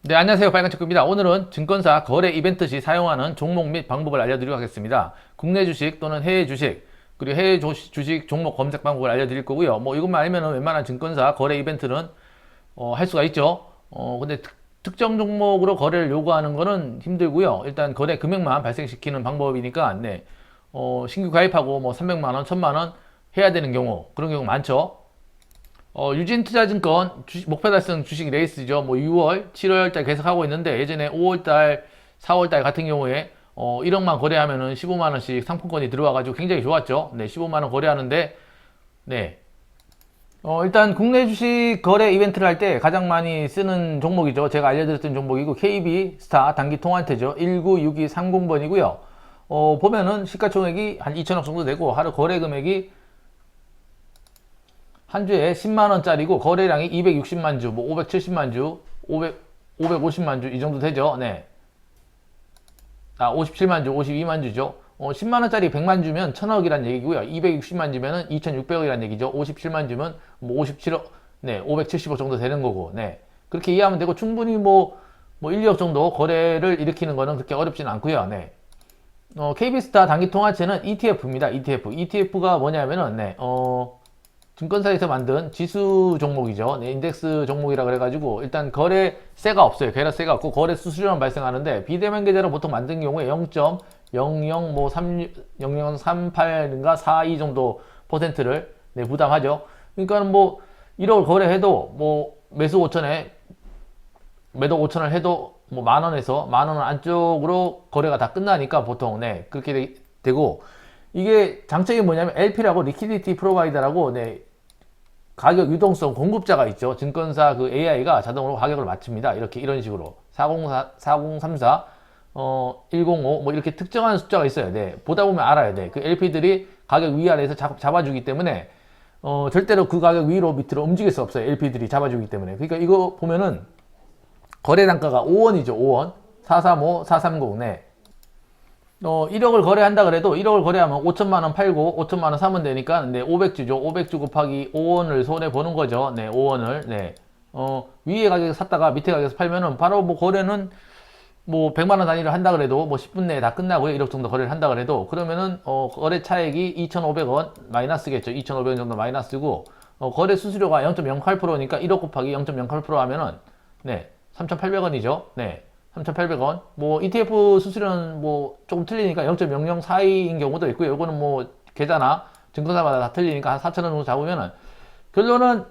네, 안녕하세요. 빨간체크입니다. 오늘은 증권사 거래 이벤트 시 사용하는 종목 및 방법을 알려드리도록 하겠습니다. 국내 주식 또는 해외 주식, 그리고 해외 주식 종목 검색 방법을 알려드릴 거고요. 뭐 이것만 알면은 웬만한 증권사 거래 이벤트는 할 수가 있죠. 근데 특정 종목으로 거래를 요구하는 거는 힘들고요. 일단 거래 금액만 발생시키는 방법이니까, 네. 신규 가입하고 뭐 300만 원, 1000만 원 해야 되는 경우, 그런 경우 많죠. 유진투자증권 목표 달성 주식 레이스죠. 뭐 6월, 7월달 계속 하고 있는데 예전에 5월달, 4월달 같은 경우에 1억만 거래하면은 15만 원씩 상품권이 들어와가지고 굉장히 좋았죠. 네, 15만 원 거래하는데 네. 일단 국내 주식 거래 이벤트를 할 때 가장 많이 쓰는 종목이죠. 제가 알려드렸던 종목이고 KB스타 단기 통화한테죠. 196230번이고요. 보면은 시가총액이 한 2천억 정도 되고 하루 거래 금액이 한 주에 10만원짜리고 거래량이 260만 주, 뭐 570만 주, 550만 주 이 정도 되죠. 네. 57만 주, 52만 주죠. 10만원짜리 100만 주면 1000억이란 얘기고요. 260만 주면은 2600억이란 얘기죠. 57만 주면 뭐 57억, 네, 570억 정도 되는 거고, 네. 그렇게 이해하면 되고 충분히 뭐 1, 2억 정도 거래를 일으키는 거는 그렇게 어렵지는 않고요. 네. KB스타 단기 통화체는 ETF입니다. ETF. ETF가 뭐냐면은, 네, 증권사에서 만든 지수 종목이죠. 네, 인덱스 종목이라 그래가지고 일단 거래세가 없어요. 거래세가 없고 거래 수수료만 발생하는데 비대면 계좌로 보통 만든 경우에 0.00 뭐 0.0038인가 42 정도 퍼센트를 네, 부담하죠. 그러니까 뭐 1억을 거래해도 뭐 매수 5천에 매도 5천을 해도 뭐 만원에서 만원 안쪽으로 거래가 다 끝나니까 보통 네 그렇게 되고 이게 장점이 뭐냐면 LP라고 리퀴디티 프로바이더라고 네 가격 유동성 공급자가 있죠. 증권사 그 AI가 자동으로 가격을 맞춥니다. 이렇게 이런 식으로 4034 105 뭐 이렇게 특정한 숫자가 있어요. 네. 보다 보면 알아요. 네. 그 LP들이 가격 위아래에서 잡아주기 때문에 절대로 그 가격 위로 밑으로 움직일 수 없어요. LP들이 잡아주기 때문에. 그러니까 이거 보면은 거래 단가가 5원이죠. 5원. 435, 430. 네. 1억을 거래한다 그래도 1억을 거래하면 5천만 원 팔고 5천만 원 사면 되니까 네, 500주죠. 500주 곱하기 5원을 손해 보는 거죠. 네, 5원을. 네. 위에 가격에 샀다가 밑에 가격에서 팔면은 바로 뭐 거래는 뭐 100만 원 단위로 한다 그래도 뭐 10분 내에 다 끝나고요. 1억 정도 거래를 한다 그래도 그러면은 거래 차액이 2,500원 마이너스겠죠. 2,500원 정도 마이너스고 거래 수수료가 0.08%니까 1억 곱하기 0.08% 하면은 네, 3,800원이죠. 네. 3,800원. 뭐 ETF 수수료는 뭐 조금 틀리니까 0.0042인 경우도 있고요. 이거는 뭐 계좌나 증권사마다 다 틀리니까 한 4,000원 정도 잡으면은 결론은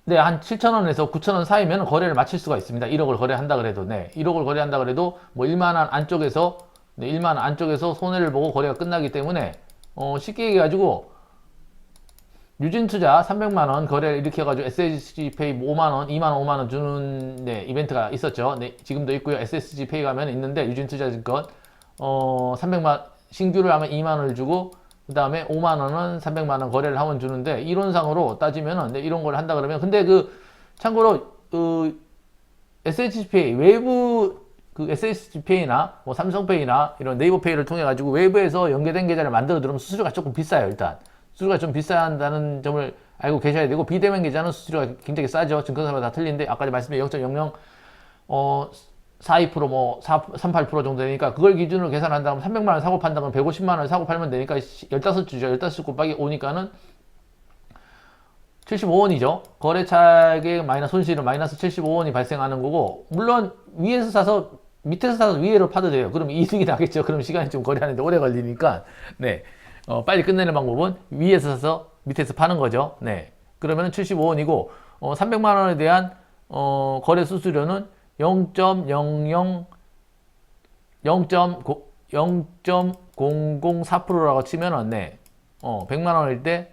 네, 한 7,000원에서 9,000원 사이면 거래를 마칠 수가 있습니다. 1억을 거래한다 그래도 네. 1억을 거래한다 그래도 뭐 1만 원 안쪽에서 네, 1만 원 안쪽에서 손해를 보고 거래가 끝나기 때문에 쉽게 얘기해 가지고 유진투자 300만원 거래를 일으켜가지고 SSG페이 5만원, 2만원, 5만원 주는 네, 이벤트가 있었죠. 네, 지금도 있고요. SSG페이 가면 있는데 유진투자증권 300만 신규를 하면 2만원을 주고 그 다음에 5만원은 300만원 거래를 하면 주는데 이론상으로 따지면은 네, 이런 걸 한다 그러면 근데 그 참고로 그 SSG페이 외부 그 SSG페이나 뭐 삼성페이나 이런 네이버페이를 통해 가지고 외부에서 연계된 계좌를 만들어 들으면 수수료가 조금 비싸요. 일단 수수료가 좀 비싼다는 점을 알고 계셔야 되고 비대면 계좌는 수수료가 굉장히 싸죠. 증권사마다 다 틀린데 아까 말씀드린 0.00 42% 뭐 38% 정도 되니까 그걸 기준으로 계산한다면 300만 원 사고 판다면 150만 원 사고 팔면 되니까 15주죠. 15주 곱하기 5니까는 75원이죠. 거래차액의 마이너스 손실은 마이너스 75원이 발생하는 거고 물론 위에서 사서 밑에서 사서 위에로 파도 돼요. 그럼 이득이 나겠죠. 그럼 시간이 좀 거래하는데 오래 걸리니까 네. 빨리 끝내는 방법은 위에서 사서 밑에서 파는 거죠. 네. 그러면 75원이고 300만 원에 대한 거래 수수료는 0.00 0.004%라고 치면은 네. 100만 원일 때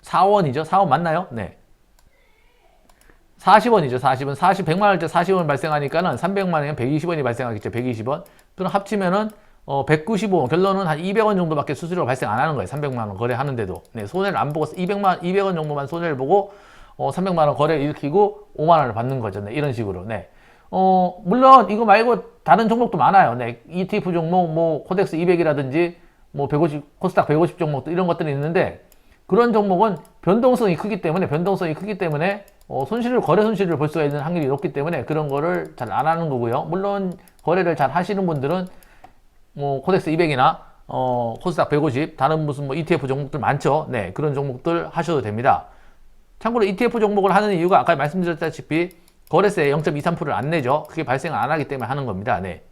4원이죠. 4원 맞나요? 네. 40원이죠. 40원. 100만 원일 때 40원 발생하니까는 300만 원이면 120원이 발생하겠죠. 120원. 그럼 합치면은 195원. 결론은 한 200원 정도밖에 수수료가 발생 안 하는 거예요. 300만 원 거래하는데도. 네, 손해를 안 보고 200원 정도만 손해를 보고 300만 원 거래를 일으키고 5만 원을 받는 거죠. 네, 이런 식으로. 네. 물론 이거 말고 다른 종목도 많아요. 네. ETF 종목 뭐 코덱스 200이라든지 뭐 150, 코스닥 150 종목도 이런 것들이 있는데 그런 종목은 변동성이 크기 때문에 거래 손실을 볼 수가 있는 확률이 높기 때문에 그런 거를 잘 안 하는 거고요. 물론 거래를 잘 하시는 분들은 뭐 코덱스 200이나 코스닥 150 다른 무슨 뭐 ETF 종목들 많죠. 네, 그런 종목들 하셔도 됩니다. 참고로 ETF 종목을 하는 이유가 아까 말씀드렸다시피 거래세 0.23%를 안 내죠. 그게 발생을 안 하기 때문에 하는 겁니다. 네.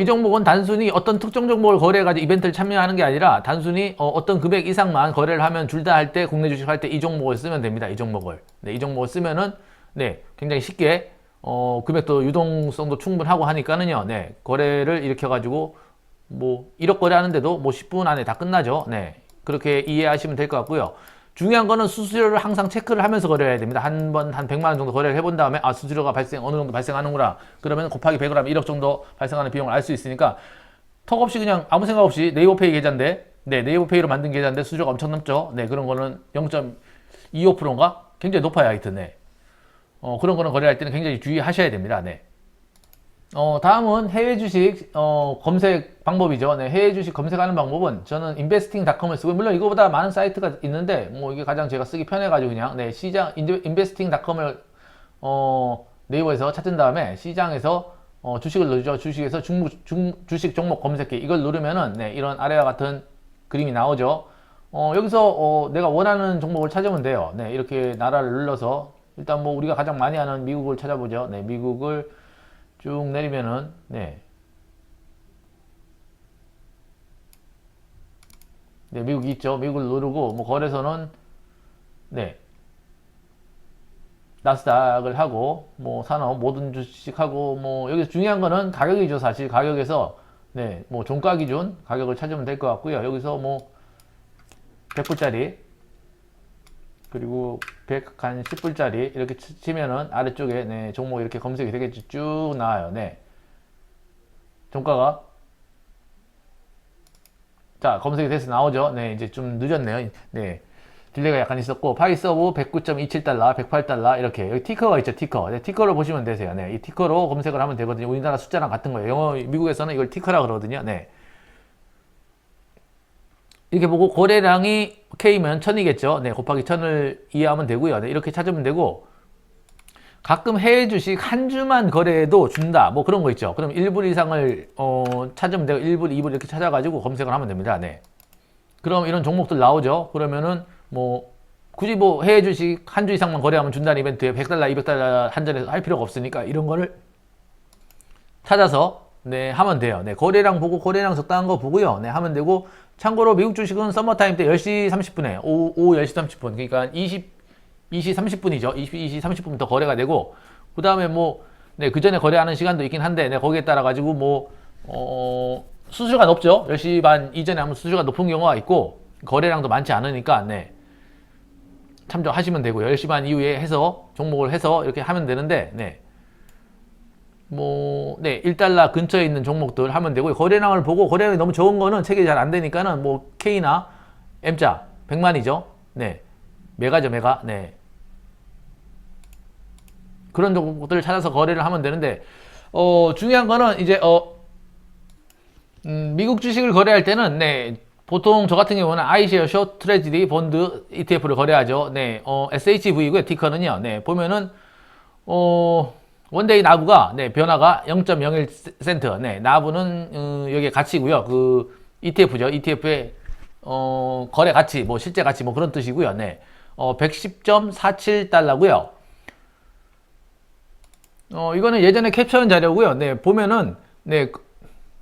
이 종목은 단순히 어떤 특정 종목을 거래해가지고 이벤트를 참여하는 게 아니라 단순히 어떤 금액 이상만 거래를 하면 둘 다 할 때 국내 주식 할 때 이 종목을 쓰면 됩니다. 이 종목을. 네, 이 종목을 쓰면은 네, 굉장히 쉽게 금액도 유동성도 충분하고 하니까는요. 네, 거래를 일으켜가지고 뭐 1억 거래하는데도 뭐 10분 안에 다 끝나죠. 네, 그렇게 이해하시면 될 것 같고요. 중요한 거는 수수료를 항상 체크를 하면서 거래해야 됩니다. 한 번 한 100만 원 정도 거래를 해본 다음에 수수료가 어느 정도 발생하는구나. 그러면 곱하기 100을 하면 1억 정도 발생하는 비용을 알 수 있으니까 턱없이 그냥 아무 생각 없이 네이버페이 계좌인데 네이버페이로 만든 계좌인데 수수료가 엄청 넘죠. 네, 그런 거는 0.25%인가? 굉장히 높아요, 하여튼. 네. 그런 거는 거래할 때는 굉장히 주의하셔야 됩니다. 네. 다음은 해외 주식 검색 방법이죠. 네, 해외 주식 검색하는 방법은 저는 investing.com을 쓰고, 물론 이거보다 많은 사이트가 있는데 뭐 이게 가장 제가 쓰기 편해가지고 그냥 네, 시장 investing.com을 네이버에서 찾은 다음에 시장에서 주식을 누르죠. 주식에서 주식 종목 검색기 이걸 누르면은 네, 이런 아래와 같은 그림이 나오죠. 여기서 내가 원하는 종목을 찾으면 돼요. 네, 이렇게 나라를 눌러서 일단 뭐 우리가 가장 많이 하는 미국을 찾아보죠. 네, 미국을 쭉 내리면은 네, 미국이 있죠. 미국을 누르고 뭐 거래소는 네, 나스닥을 하고 뭐 산업 모든 주식하고 뭐 여기서 중요한 거는 가격이죠. 사실 가격에서 네, 뭐 종가 기준 가격을 찾으면 될 것 같고요. 여기서 뭐 100불짜리 그리고 110불짜리 이렇게 치면은 아래쪽에 네, 종목 이렇게 검색이 되겠죠. 쭉 나와요. 네. 종가가 자, 검색이 돼서 나오죠. 네, 이제 좀 늦었네요. 네. 딜레이가 약간 있었고, 파이서브 109.27달러, 108달러, 이렇게. 여기 티커가 있죠, 티커. 네, 티커를 보시면 되세요. 네, 이 티커로 검색을 하면 되거든요. 우리나라 숫자랑 같은 거예요. 미국에서는 이걸 티커라 그러거든요. 네. 이렇게 보고 거래량이 K면 1000이겠죠. 네, 곱하기 1000을 이해하면 되고요. 네, 이렇게 찾으면 되고, 가끔 해외 주식 한 주만 거래해도 준다. 뭐 그런 거 있죠. 그럼 1불 이상을 찾으면 되고 1불, 2불 이렇게 찾아가지고 검색을 하면 됩니다. 네. 그럼 이런 종목들 나오죠. 그러면은 뭐 굳이 뭐 해외 주식 한 주 이상만 거래하면 준다는 이벤트에 100달러, 200달러 한전에서 할 필요가 없으니까 이런 거를 찾아서 네, 하면 돼요. 네, 거래량 보고 거래량 적당한 거 보고요. 네, 하면 되고 참고로 미국 주식은 서머타임 때 10시 30분에 오후 10시 30분 그러니까 20시 30분이죠. 20시 30분부터 거래가 되고 그 다음에 뭐 네, 그 전에 거래하는 시간도 있긴 한데 네, 거기에 따라 가지고 뭐 수수료가 높죠. 10시 반 이전에 하면 수수료가 높은 경우가 있고 거래량도 많지 않으니까 네, 참조하시면 되고요. 10시 반 이후에 해서 종목을 해서 이렇게 하면 되는데 네. 뭐, 네, 1달러 근처에 있는 종목들 하면 되고요. 거래량을 보고 거래량이 너무 적은 거는 체결이 잘 안 되니까는 뭐 K나 M자 100만이죠. 네. 메가죠, 메가. 네. 그런 종목들을 찾아서 거래를 하면 되는데 중요한 거는 이제 미국 주식을 거래할 때는 네, 보통 저 같은 경우는 아이쉐어 숏 트레지리 본드 ETF를 거래하죠. 네. SHV고요. 티커는요. 네. 보면은 원데이 나부가 네, 변화가 0.01센트. 네, 나부는 여기에 가치고요. 그 ETF죠. ETF의 거래 가치, 뭐 실제 가치 뭐 그런 뜻이고요. 네. 110.47달러고요. 이거는 예전에 캡처한 자료고요. 네, 보면은 네,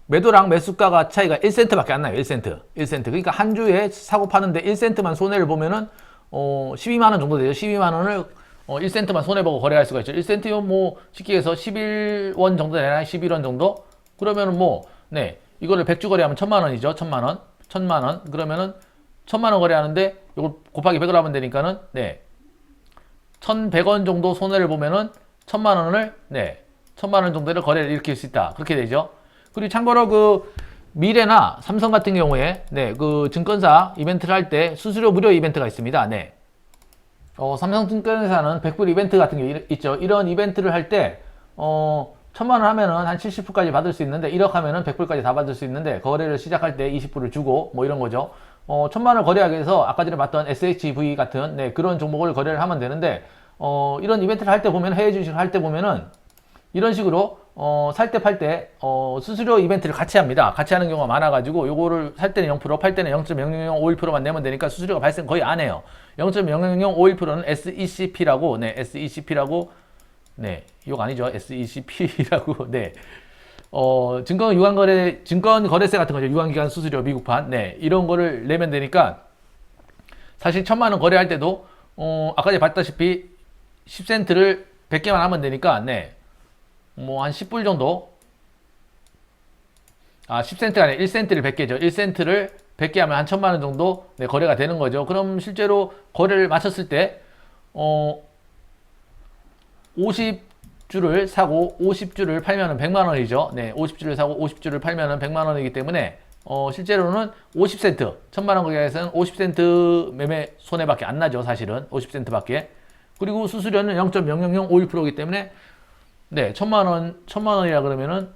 매도랑 매수가가 차이가 1센트밖에 안 나요. 1센트. 1센트. 그러니까 한 주에 사고 파는데 1센트만 손해를 보면은 12만 원 정도 되죠. 12만 원을 1센트만 손해보고 거래할 수가 있죠. 1센트요, 뭐, 쉽게 해서 11원 정도 되나요? 11원 정도? 그러면은 뭐, 네, 이거를 100주 거래하면 1000만 원이죠. 1000만 원. 1000만 원. 그러면은 1000만 원 거래하는데, 이걸 곱하기 100을 하면 되니까는, 네, 1100원 정도 손해를 보면은 1000만 원을, 네, 1000만 원 정도를 거래를 일으킬 수 있다. 그렇게 되죠. 그리고 참고로 그, 미래나 삼성 같은 경우에, 네, 그 증권사 이벤트를 할 때 수수료 무료 이벤트가 있습니다. 네. 삼성증권회사는 100불 이벤트 같은 게 있죠. 이런 이벤트를 할 때, 1000만 원 하면은 한 70불까지 받을 수 있는데, 1억 하면은 100불까지 다 받을 수 있는데, 거래를 시작할 때 20불을 주고, 뭐 이런 거죠. 1000만 원 거래하기 위해서 아까 전에 봤던 SHV 같은, 네, 그런 종목을 거래를 하면 되는데, 이런 이벤트를 할 때 보면, 해외 주식을 할 때 보면은 이런 식으로 살 때 팔 때 수수료 이벤트를 같이 합니다. 같이 하는 경우가 많아가지고 요거를 살 때는 0%, 팔 때는 0.0051%만 내면 되니까 수수료가 발생 거의 안 해요. 0.0051%는 SECP라고, 네, SECP라고, 네, 이거 아니죠, SECP라고, 네, 증권 거래세 같은 거죠. 유관기관 수수료 미국판, 네, 이런 거를 내면 되니까 사실 1000만 원 거래할 때도 아까 전에 봤다시피 10센트를 100개만 하면 되니까, 네, 뭐 한 10불 정도, 10센트가 아니라 1센트를 100개죠. 1센트를 100개 하면 한 1000만 원 정도, 네, 거래가 되는 거죠. 그럼 실제로 거래를 마쳤을 때 50주를 사고 50주를 팔면은 100만 원이죠. 네, 50주를 사고 50주를 팔면은 100만 원이기 때문에 실제로는 50센트, 1000만 원 거래에서는 50센트 매매 손해밖에 안 나죠. 사실은 50센트밖에. 그리고 수수료는 0.00051%이기 때문에, 네, 1000만 원이라 그러면은,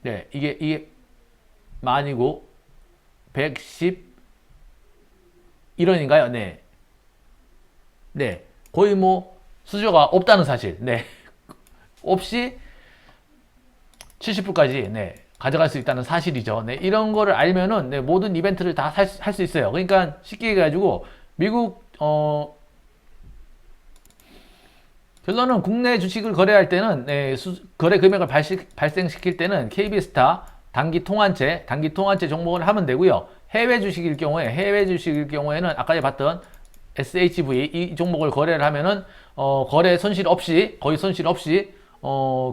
네, 이게 만이고 111원인가요? 네. 네. 거의 뭐 수수료가 없다는 사실. 네. 없이 70불까지, 네, 가져갈 수 있다는 사실이죠. 네. 이런 거를 알면은, 네, 모든 이벤트를 다 할 수 있어요. 그러니까 쉽게 얘기해가지고 미국 결론은 국내 주식을 거래할 때는, 네, 거래 금액을 발생시킬 때는 KB스타 단기 통환채 종목을 하면 되고요. 해외 주식일 경우에는 아까 전에 봤던 SHV 이 종목을 거래를 하면은 거래 손실 없이, 거의 손실 없이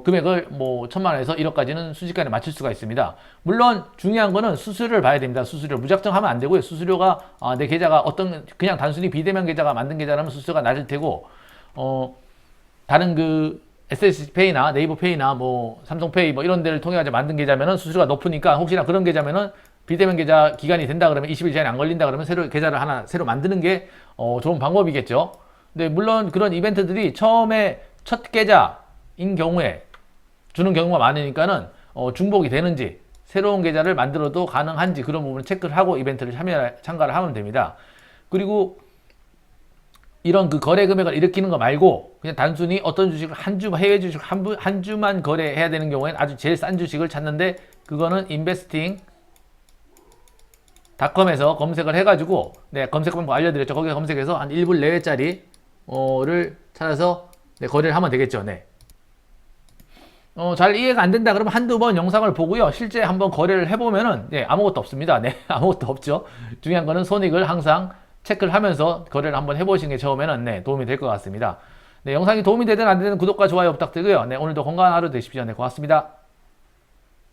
금액을 뭐 1000만 원에서 1억까지는 순식간에 맞출 수가 있습니다. 물론 중요한 거는 수수료를 봐야 됩니다. 수수료 무작정 하면 안 되고요. 수수료가 내 계좌가 그냥 단순히 비대면 계좌가 만든 계좌라면 수수료가 낮을 테고, 다른 그 SS페이나 네이버페이나 뭐 삼성페이 뭐 이런 데를 통해 가지고 만든 계좌면은 수수료가 높으니까, 혹시나 그런 계좌면은 비대면 계좌 기간이 된다 그러면 20일 전에 안 걸린다 그러면 계좌를 하나 새로 만드는 게 좋은 방법이겠죠. 근데 물론 그런 이벤트들이 처음에 첫 계좌인 경우에 주는 경우가 많으니까는 중복이 되는지, 새로운 계좌를 만들어도 가능한지 그런 부분을 체크를 하고 이벤트를 참가를 하면 됩니다. 그리고 이런 그 거래 금액을 일으키는 거 말고 그냥 단순히 어떤 주식을 해외 주식 한 주만 거래해야 되는 경우에는 아주 제일 싼 주식을 찾는데, 그거는 investing.com에서 검색을 해가지고, 네, 검색 방법 알려드렸죠. 거기에 검색해서 한 1불 내외짜리를 찾아서, 네, 거래를 하면 되겠죠. 네. 잘 이해가 안 된다 그러면 한두 번 영상을 보고요. 실제 한번 거래를 해보면은, 네, 아무것도 없습니다. 네, 아무것도 없죠. 중요한 거는 손익을 항상 체크를 하면서 거래를 한번 해보시는 게 처음에는, 네, 도움이 될 것 같습니다. 네, 영상이 도움이 되든 안 되든 구독과 좋아요 부탁드리고요. 네, 오늘도 건강한 하루 되십시오. 네, 고맙습니다.